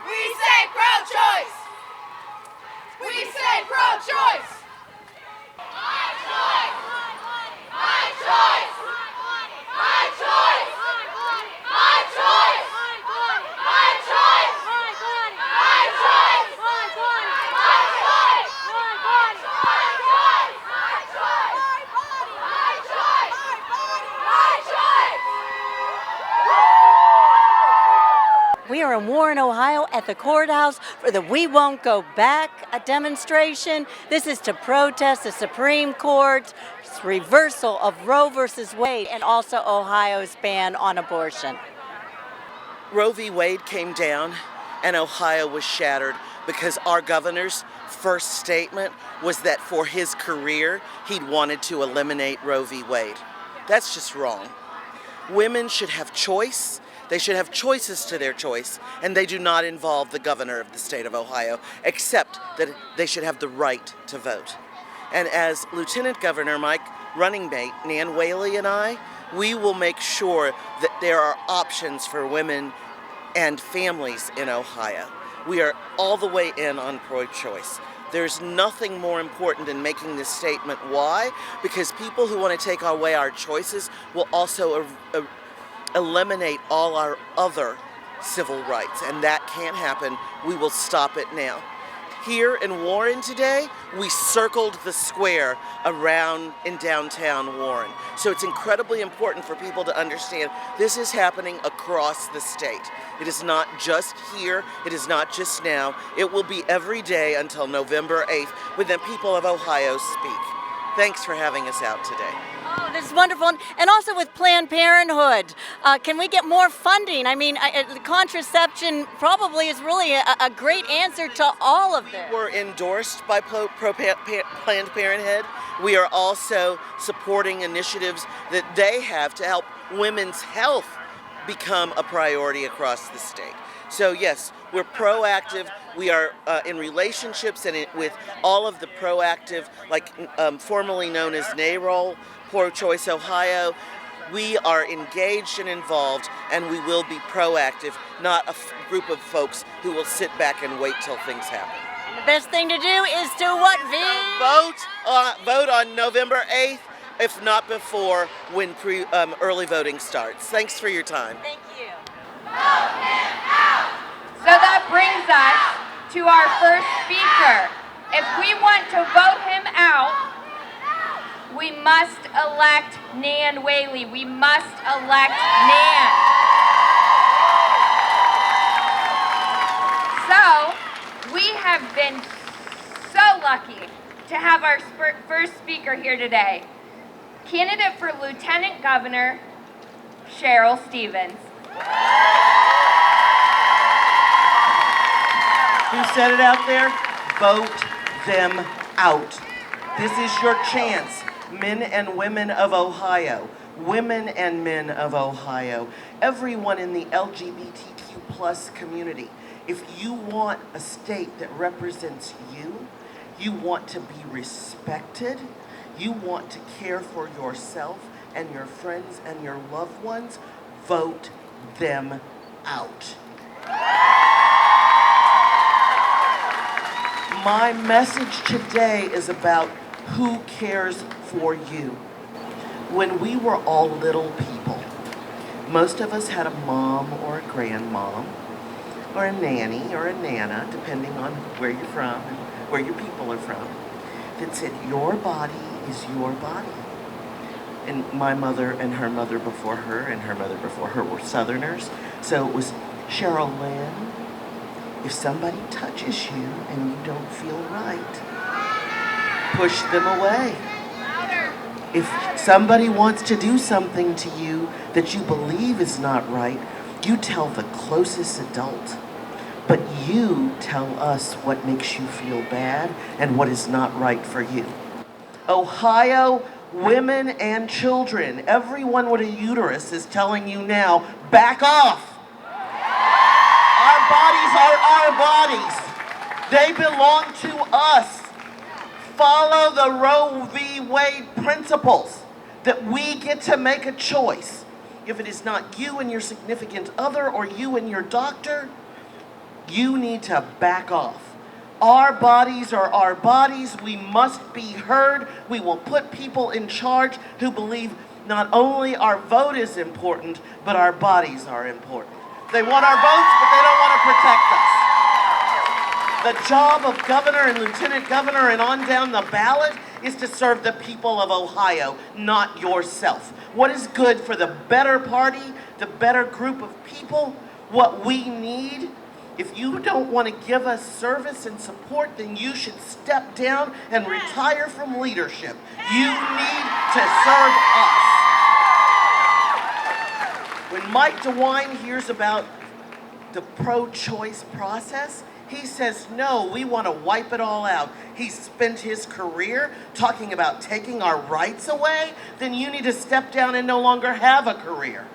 We say pro-choice! We say pro-choice! My choice! My choice! My choice! My choice! My choice! My choice! We are in Warren, Ohio at the Courthouse for the We Won't Go Back demonstration. This is to protest the Supreme Court's reversal of Roe versus Wade and also Ohio's ban on abortion. Roe v. Wade came down and Ohio was shattered because our governor's first statement was that for his career, he'd wanted to eliminate Roe v. Wade. That's just wrong. Women should have choice. They should have choices to their choice, and they do not involve the governor of the state of Ohio, except that they should have the right to vote. And as Lieutenant Governor, my running mate, Nan Whaley, and I, we will make sure that there are options for women and families in Ohio. We are all the way in on pro-choice. There's nothing more important than making this statement. Why? Because people who want to take away our choices will also eliminate all our other civil rights, and that can't happen. We will stop it now. Here in Warren today, we circled the square around in downtown Warren. So it's incredibly important for people to understand this is happening across the state. It is not just here, it is not just now. It will be every day until November 8th when the people of Ohio speak. Thanks for having us out today. Oh, this is wonderful. And also with Planned Parenthood, can we get more funding? I mean, contraception probably is really a great answer to all of this. We're endorsed by Planned Parenthood. We are also supporting initiatives that they have to help women's health become a priority across the state. So yes, we're proactive. We are in relationships and with all of the proactive, like formerly known as NAROL, Pro-Choice Ohio. We are engaged and involved, and we will be proactive, not a group of folks who will sit back and wait till things happen. And the best thing to do is to what, V? Vote on November 8th, if not before, when early voting starts. Thanks for your time. Thank you. Vote him out! So that brings us to our first speaker. If we want to vote him out, we must elect Nan Whaley. We must elect Nan. So, we have been so lucky to have our first speaker here today. Candidate for Lieutenant Governor, Cheryl Stephens. Who said it out there? Vote them out. This is your chance. Men and women of Ohio, women and men of Ohio, everyone in the LGBTQ plus community. If you want a state that represents you, you want to be respected, you want to care for yourself and your friends and your loved ones, vote them out. My message today is about who cares for you. When we were all little people, most of us had a mom or a grandmom, or a nanny or a nana, depending on where you're from and where your people are from, that said, your body is your body. And my mother and her mother before her and her mother before her were Southerners. So it was, Cheryl Lynn, if somebody touches you and you don't feel right, push them away. If somebody wants to do something to you that you believe is not right, you tell the closest adult. But you tell us what makes you feel bad and what is not right for you. Ohio, women and children, everyone with a uterus is telling you now, back off. Our bodies are our bodies. They belong to us. Follow the Roe v. Wade principles that we get to make a choice. If it is not you and your significant other or you and your doctor, you need to back off. Our bodies are our bodies. We must be heard. We will put people in charge who believe not only our vote is important, but our bodies are important. They want our votes, but they don't want to protect us. The job of governor and lieutenant governor and on down the ballot is to serve the people of Ohio, not yourself. What is good for the better party, the better group of people, what we need. If you don't want to give us service and support, then you should step down and retire from leadership. You need to serve us. When Mike DeWine hears about the pro-choice process, he says, no, we want to wipe it all out. He spent his career talking about taking our rights away. Then you need to step down and no longer have a career.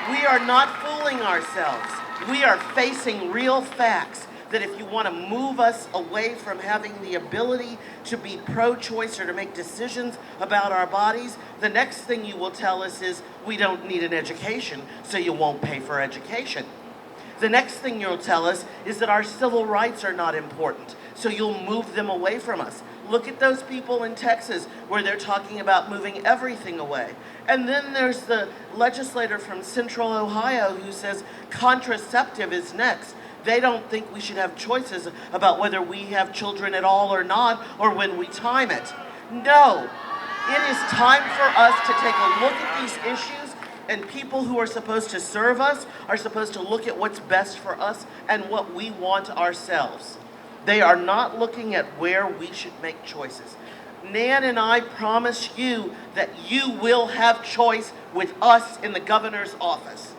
We are not fooling ourselves. We are facing real facts that if you want to move us away from having the ability to be pro-choice or to make decisions about our bodies, the next thing you will tell us is we don't need an education, so you won't pay for education. The next thing you'll tell us is that our civil rights are not important, so you'll move them away from us. Look at those people in Texas where they're talking about moving everything away. And then there's the legislator from Central Ohio who says contraceptive is next. They don't think we should have choices about whether we have children at all or not, or when we time it. No, it is time for us to take a look at these issues, and people who are supposed to serve us are supposed to look at what's best for us and what we want ourselves. They are not looking at where we should make choices. Nan and I promise you that you will have choice with us in the governor's office.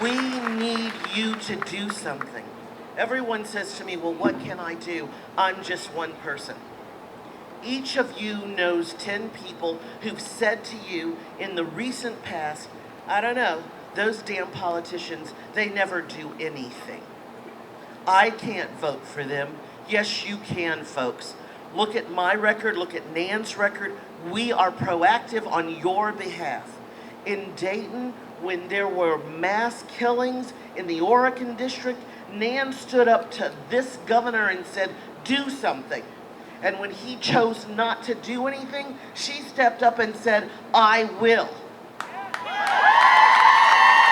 We need you to do something. Everyone says to me, well, what can I do? I'm just one person. Each of you knows 10 people who've said to you in the recent past, I don't know, those damn politicians, they never do anything. I can't vote for them. Yes, you can, folks. Look at my record, look at Nan's record. We are proactive on your behalf. In Dayton, when there were mass killings in the Oregon district, Nan stood up to this governor and said, do something. And when he chose not to do anything, she stepped up and said, I will.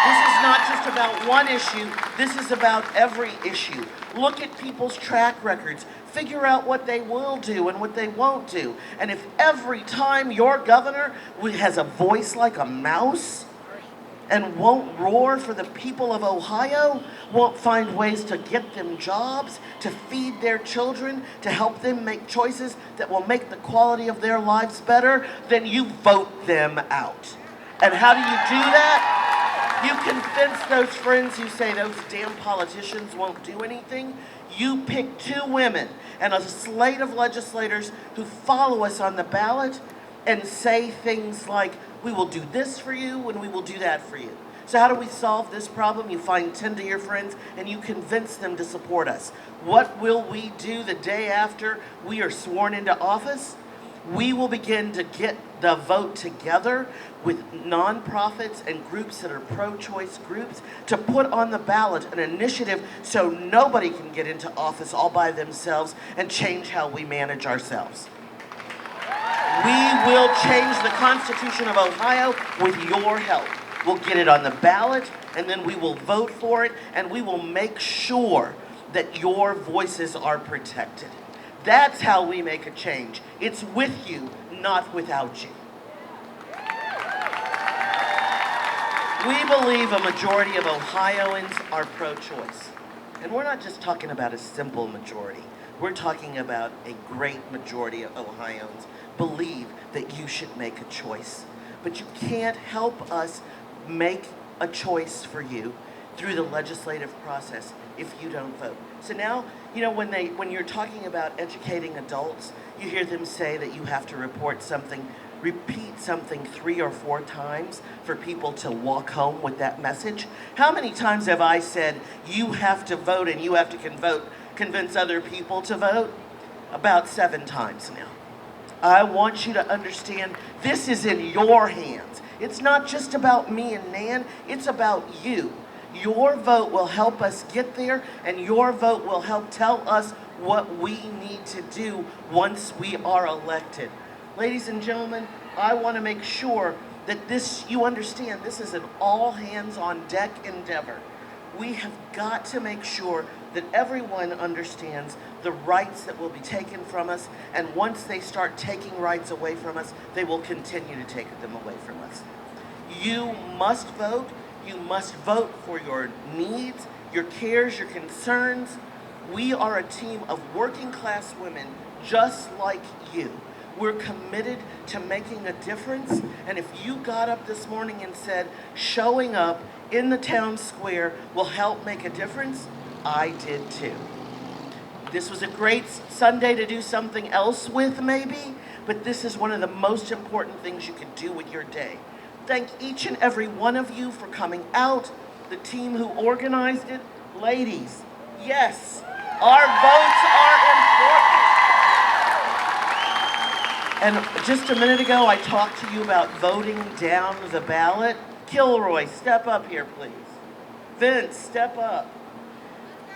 This is not just about one issue, this is about every issue. Look at people's track records. Figure out what they will do and what they won't do. And if every time your governor has a voice like a mouse and won't roar for the people of Ohio, won't find ways to get them jobs, to feed their children, to help them make choices that will make the quality of their lives better, then you vote them out. And how do you do that? You convince those friends who say those damn politicians won't do anything. You pick 2 women and a slate of legislators who follow us on the ballot and say things like, we will do this for you and we will do that for you. So how do we solve this problem? You find 10 of your friends and you convince them to support us. What will we do the day after we are sworn into office? We will begin to get the vote together with nonprofits and groups that are pro-choice groups to put on the ballot an initiative so nobody can get into office all by themselves and change how we manage ourselves. We will change the Constitution of Ohio with your help. We'll get it on the ballot, and then we will vote for it, and we will make sure that your voices are protected. That's how we make a change. It's with you, not without you. We believe a majority of Ohioans are pro-choice. And we're not just talking about a simple majority. We're talking about a great majority of Ohioans believe that you should make a choice. But you can't help us make a choice for you through the legislative process if you don't vote. So now, you know, when you're talking about educating adults, you hear them say that you have to report something, repeat something 3 or 4 times for people to walk home with that message. How many times have I said, you have to vote and you have to convince other people to vote? About 7 times now. I want you to understand this is in your hands. It's not just about me and Nan, it's about you. Your vote will help us get there, and your vote will help tell us what we need to do once we are elected. Ladies and gentlemen, I want to make sure that you understand this is an all hands on deck endeavor. We have got to make sure that everyone understands the rights that will be taken from us, and once they start taking rights away from us, they will continue to take them away from us. You must vote. You must vote for your needs, your cares, your concerns. We are a team of working class women just like you. We're committed to making a difference, and if you got up this morning and said, showing up in the town square will help make a difference, I did too. This was a great Sunday to do something else with maybe, but this is one of the most important things you can do with your day. Thank each and every one of you for coming out, the team who organized it. Ladies, yes, our votes are important. And just a minute ago, I talked to you about voting down the ballot. Kilroy, step up here, please. Vince, step up.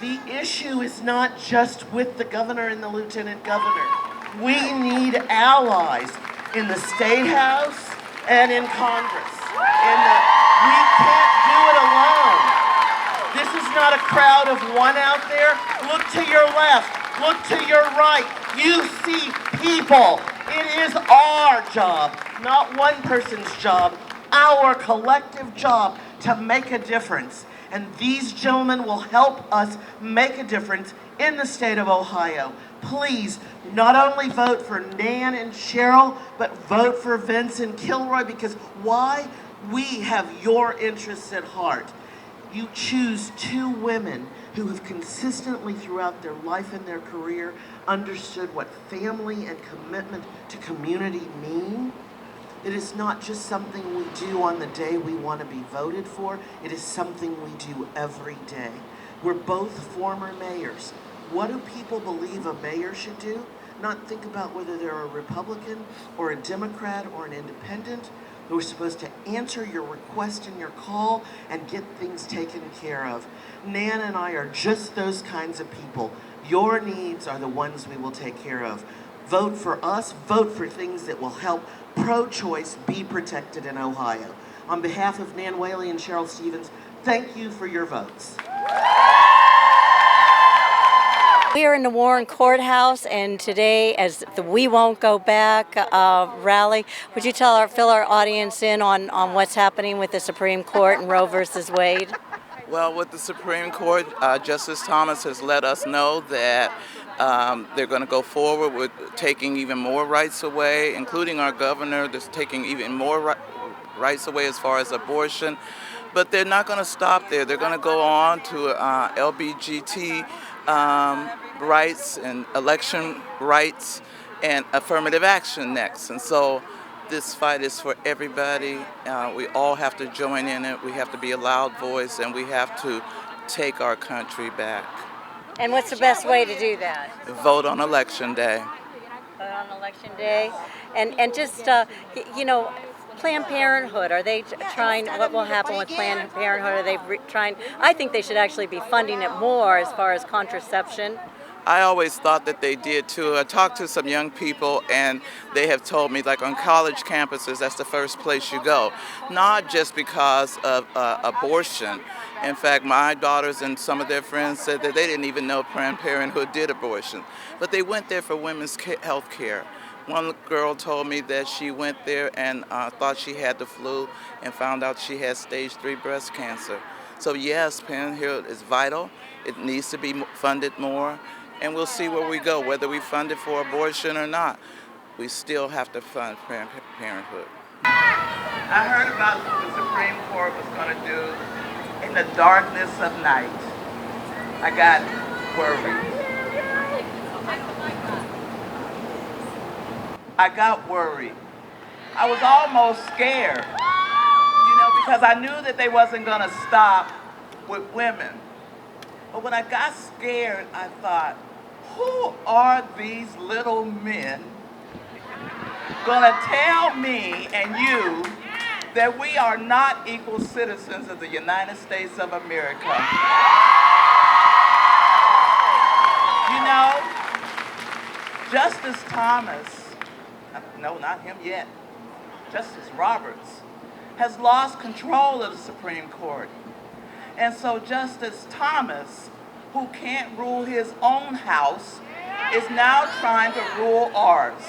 The issue is not just with the governor and the lieutenant governor. We need allies in the State House and in Congress. We can't do it alone. This is not a crowd of one out there. Look to your left. Look to your right. You see people. It is our job, not one person's job, our collective job to make a difference. And these gentlemen will help us make a difference in the state of Ohio. Please, not only vote for Nan and Cheryl, but vote for Vince and Kilroy, because why? We have your interests at heart. You choose two women who have consistently throughout their life and their career understood what family and commitment to community mean. It is not just something we do on the day we want to be voted for. It is something we do every day. We're both former mayors. What do people believe a mayor should do? Not think about whether they're a Republican or a Democrat or an independent. We're supposed to answer your request and your call and get things taken care of. Nan and I are just those kinds of people. Your needs are the ones we will take care of. Vote for us. Vote for things that will help pro-choice be protected in Ohio. On behalf of Nan Whaley and Cheryl Stephens, thank you for your votes. We are in the Warren Courthouse, and today, as the We Won't Go Back rally, would you fill our audience in on what's happening with the Supreme Court and Roe versus Wade? Well, with the Supreme Court, Justice Thomas has let us know that they're going to go forward with taking even more rights away, including our governor that's taking even more rights away as far as abortion. But they're not going to stop there. They're going to go on to LBGT rights and election rights and affirmative action next. And so this fight is for everybody. We all have to join in it. We have to be a loud voice, and we have to take our country back. And what's the best way to do that? Vote on Election Day. Vote on Election Day. And just, Planned Parenthood, are they trying, what will happen with Planned Parenthood? Are they trying, I think they should actually be funding it more as far as contraception. I always thought that they did too. I talked to some young people and they have told me, like on college campuses, that's the first place you go. Not just because of abortion. In fact, my daughters and some of their friends said that they didn't even know Planned Parenthood did abortion. But they went there for women's health care. One girl told me that she went there and thought she had the flu and found out she had stage 3 breast cancer. So yes, Parenthood is vital. It needs to be funded more. And we'll see where we go, whether we fund it for abortion or not. We still have to fund Planned Parenthood. I heard about what the Supreme Court was going to do in the darkness of night. I got worried. I got worried. I was almost scared, because I knew that they wasn't going to stop with women. But when I got scared, I thought, who are these little men going to tell me and you that we are not equal citizens of the United States of America. You know, Justice Thomas, no, not him yet, Justice Roberts, has lost control of the Supreme Court. And so Justice Thomas, who can't rule his own house, is now trying to rule ours.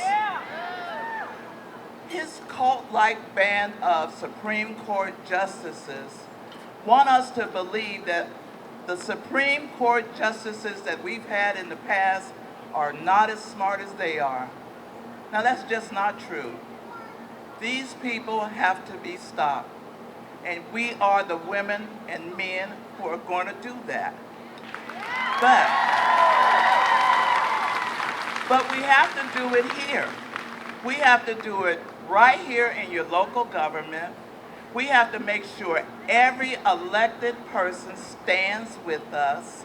His cult-like band of Supreme Court justices want us to believe that the Supreme Court justices that we've had in the past are not as smart as they are. Now that's just not true. These people have to be stopped. And we are the women and men who are going to do that. But we have to do it here. We have to do it right here in your local government. We have to make sure every elected person stands with us.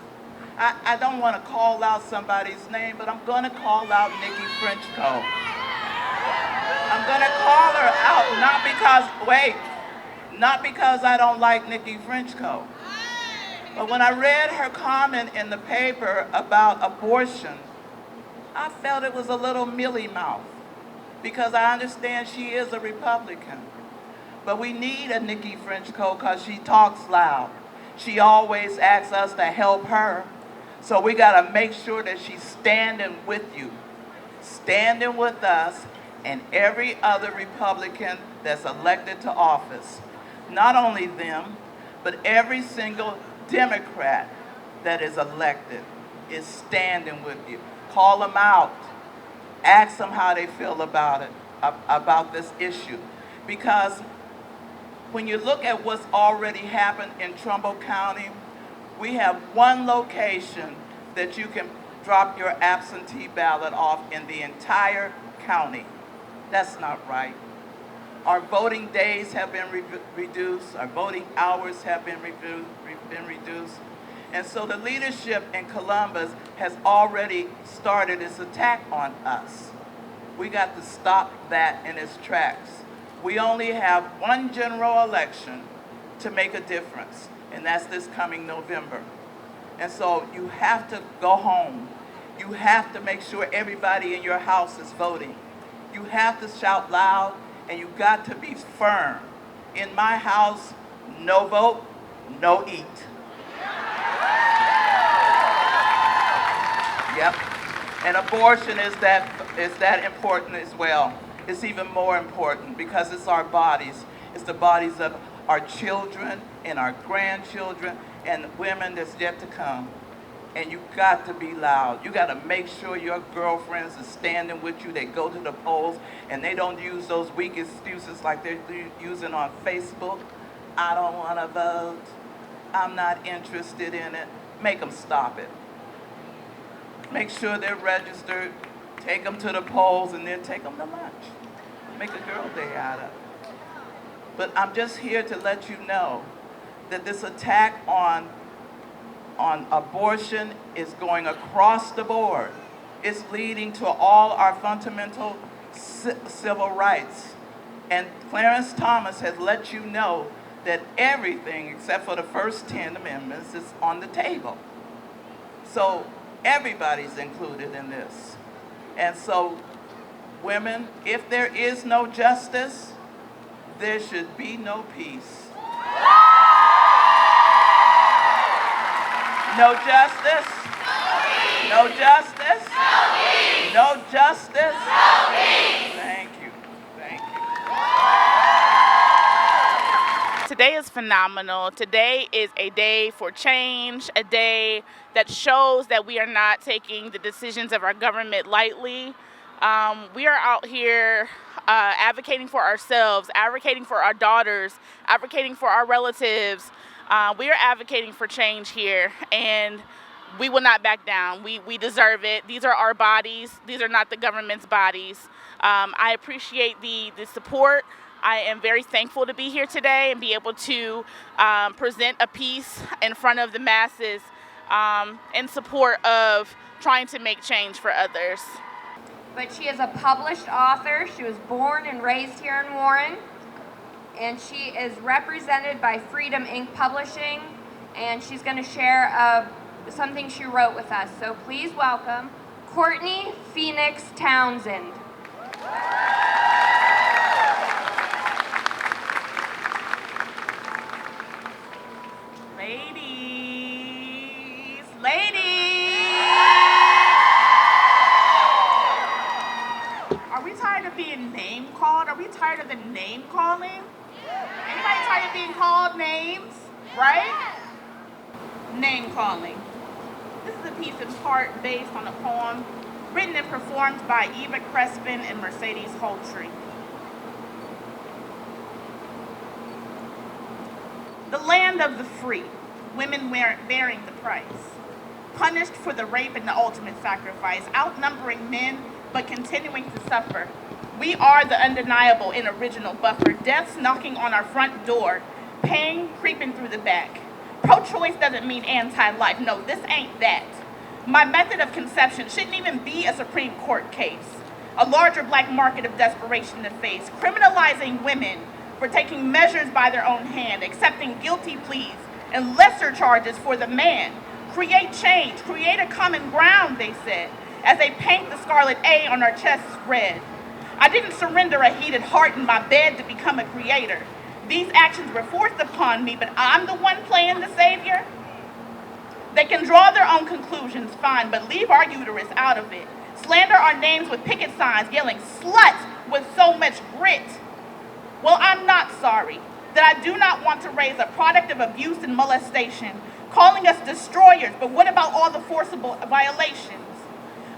I don't want to call out somebody's name, but I'm going to call out Nikki Frenchco. I'm going to call her out, not because I don't like Nikki Frenchco. But when I read her comment in the paper about abortion, I felt it was a little mealy-mouthed, because I understand she is a Republican. But we need a Nikki Frenchco because she talks loud. She always asks us to help her. So we got to make sure that she's standing with you, standing with us and every other Republican that's elected to office. Not only them, but every single Democrat that is elected is standing with you. Call them out. Ask them how they feel about it, about this issue. Because when you look at what's already happened in Trumbull County, we have one location that you can drop your absentee ballot off in the entire county. That's not right. Our voting days have been reduced. Our voting hours have been reduced. And so the leadership in Columbus has already started its attack on us. We got to stop that in its tracks. We only have one general election to make a difference, and that's this coming November. And so you have to go home. You have to make sure everybody in your house is voting. You have to shout loud, and you got to be firm. In my house, no vote, no eat. Yep. And abortion is that important as well. It's even more important because it's our bodies. It's the bodies of our children and our grandchildren and women that's yet to come. And you got to be loud. You got to make sure your girlfriends are standing with you. They go to the polls and they don't use those weak excuses like they're using on Facebook. I don't want to vote. I'm not interested in it. Make them stop it. Make sure they're registered. Take them to the polls and then take them to lunch. Make a girl day out of it. But I'm just here to let you know that this attack on abortion is going across the board. It's leading to all our fundamental civil rights. And Clarence Thomas has let you know that everything except for the first 10 amendments is on the table. So everybody's included in this. And so women, if there is no justice, there should be no peace. No justice. No justice. No justice. Thank you. Thank you. Today is phenomenal. Today is a day for change, a day that shows that we are not taking the decisions of our government lightly. We are out here advocating for ourselves, advocating for our daughters, advocating for our relatives. We are advocating for change here, and we will not back down. We deserve it. These are our bodies. These are not the government's bodies. I appreciate the support. I am very thankful to be here today and be able to present a piece in front of the masses in support of trying to make change for others. But she is a published author. She was born and raised here in Warren. and she is represented by Freedom Inc. Publishing, and she's going to share something she wrote with us. So please welcome Courtney Phoenix Townsend. Ladies! Are we tired of being name called? Are we tired of the name calling? Anybody tired of being called names? Right? Name calling. This is a piece in part based on a poem written and performed by Eva Crespin and Mercedes Holtree. The land of the free, women bearing the price. Punished for the rape and the ultimate sacrifice, outnumbering men but continuing to suffer. We are the undeniable and original buffer, death's knocking on our front door, pain creeping through the back. Pro-choice doesn't mean anti-life, no, this ain't that. My method of conception shouldn't even be a Supreme Court case. A larger black market of desperation to face, criminalizing women for taking measures by their own hand, accepting guilty pleas and lesser charges for the man. Create change, create a common ground, they said, as they paint the scarlet A on our chests red. I didn't surrender a heated heart in my bed to become a creator. These actions were forced upon me, but I'm the one playing the savior. They can draw their own conclusions, fine, but leave our uterus out of it. Slander our names with picket signs, yelling slut with so much grit. Well, I'm not sorry that I do not want to raise a product of abuse and molestation, calling us destroyers, but what about all the forcible violations?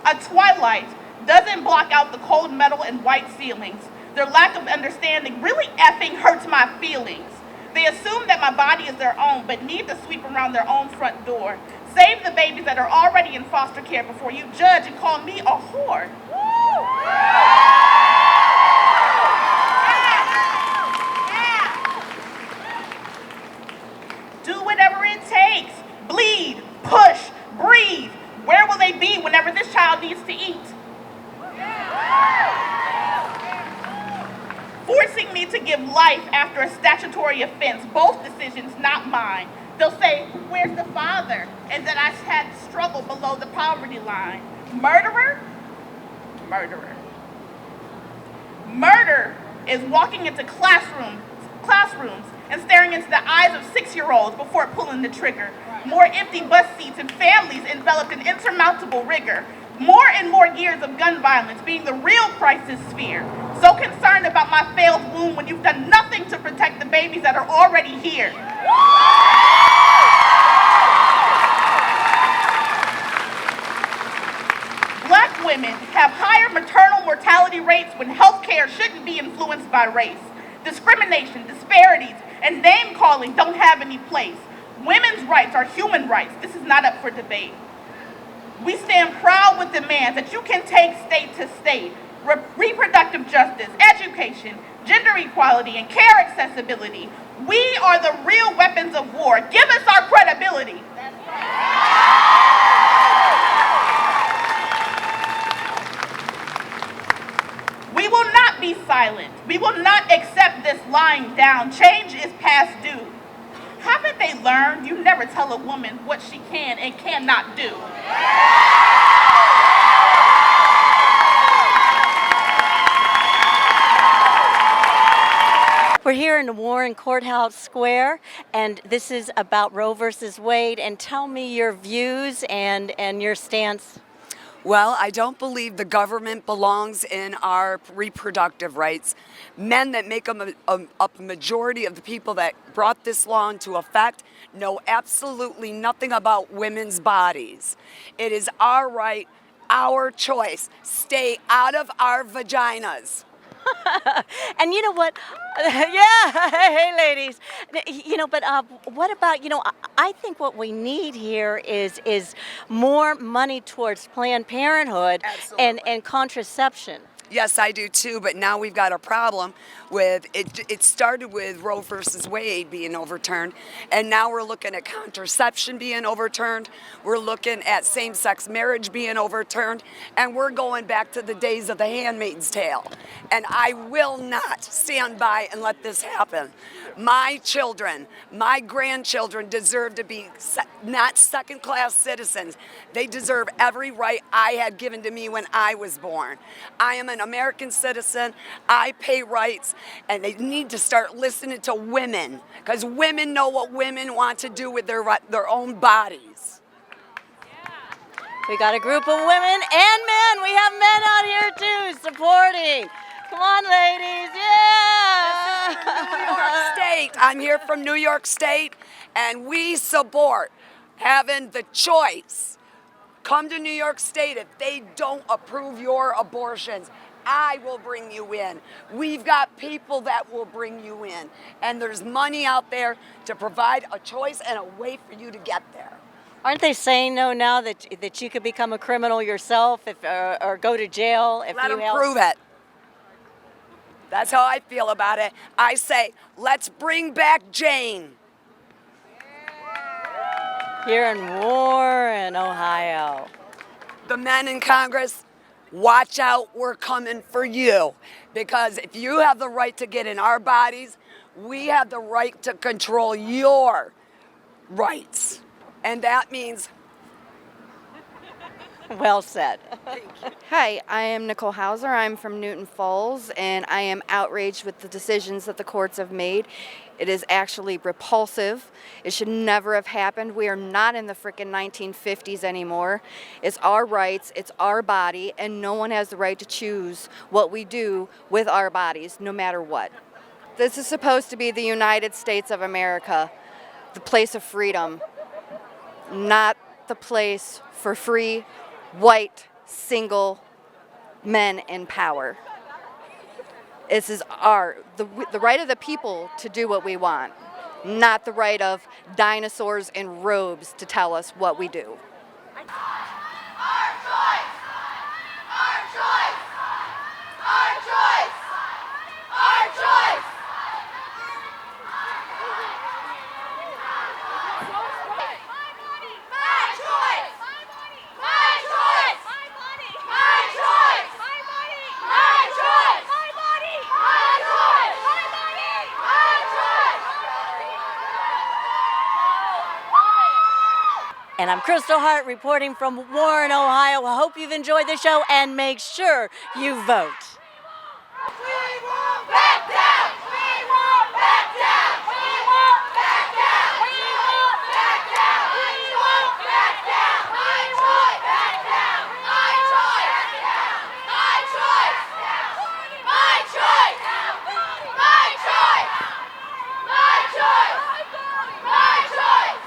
A twilight doesn't block out the cold metal and white ceilings. Their lack of understanding really effing hurts my feelings. They assume that my body is their own, but need to sweep around their own front door. Save the babies that are already in foster care before you judge and call me a whore. Do whatever it takes. Bleed, push, breathe. Where will they be whenever this child needs to eat? Forcing me to give life after a statutory offense, both decisions not mine. They'll say, where's the father? And that I had struggled below the poverty line. Murderer? Murderer. Murder is walking into classrooms and staring into the eyes of 6-year-olds before pulling the trigger. More empty bus seats and families enveloped in insurmountable rigor. More and more years of gun violence being the real crisis sphere. So concerned about my failed womb when you've done nothing to protect the babies that are already here. Black women have higher maternal mortality rates when healthcare shouldn't be influenced by race. Discrimination, disparities, and name-calling don't have any place. Women's rights are human rights. This is not up for debate. We stand proud with demands that you can take state to state. Reproductive justice, education, gender equality, and care accessibility. We are the real weapons of war. Give us our credibility. We will not be silent. We will not accept this lying down. Change is past due. Haven't they learned you never tell a woman what she can and cannot do? We're here in the Warren Courthouse Square, and this is about Roe versus Wade. And tell me your views and your stance. Well, I don't believe the government belongs in our reproductive rights. Men that make up a majority of the people that brought this law into effect know absolutely nothing about women's bodies. It is our right, our choice. Stay out of our vaginas. And you know what? Yeah, hey ladies. But what about, I think what we need here is more money towards Planned Parenthood and contraception. Yes, I do too, but now we've got a problem with it. It started with Roe versus Wade being overturned, and now we're looking at contraception being overturned. We're looking at same-sex marriage being overturned, and we're going back to the days of the Handmaid's Tale. And I will not stand by and let this happen. My children, my grandchildren deserve to be not second-class citizens. They deserve every right I had given to me when I was born. I am an American citizen. I pay rights, and they need to start listening to women, because women know what women want to do with their own bodies. We got a group of women and men. We have men out here too supporting. Come on, ladies. Yeah. New York State. I'm here from New York State, and we support having the choice. Come to New York State. If they don't approve your abortions, I will bring you in. We've got people that will bring you in. And there's money out there to provide a choice and a way for you to get there. Aren't they saying though now that you could become a criminal yourself if or go to jail if Let you them help? prove it. That's how I feel about it. I say, let's bring back Jane. Here in Warren, Ohio. The men in Congress, watch out, we're coming for you. Because if you have the right to get in our bodies, we have the right to control your rights. And that means... Well said. Hi, I am Nicole Hauser. I'm from Newton Falls, and I am outraged with the decisions that the courts have made. It is actually repulsive. It should never have happened. We are not in the frickin' 1950s anymore. It's our rights, it's our body, and no one has the right to choose what we do with our bodies, no matter what. This is supposed to be the United States of America, the place of freedom, not the place for free, white, single men in power. This is the right of the people to do what we want, not the right of dinosaurs in robes to tell us what we do. Our choice! Our choice! Our choice! Our choice! And I'm Kristal Hart reporting from Warren, Ohio. I hope you've enjoyed the show and make sure you vote.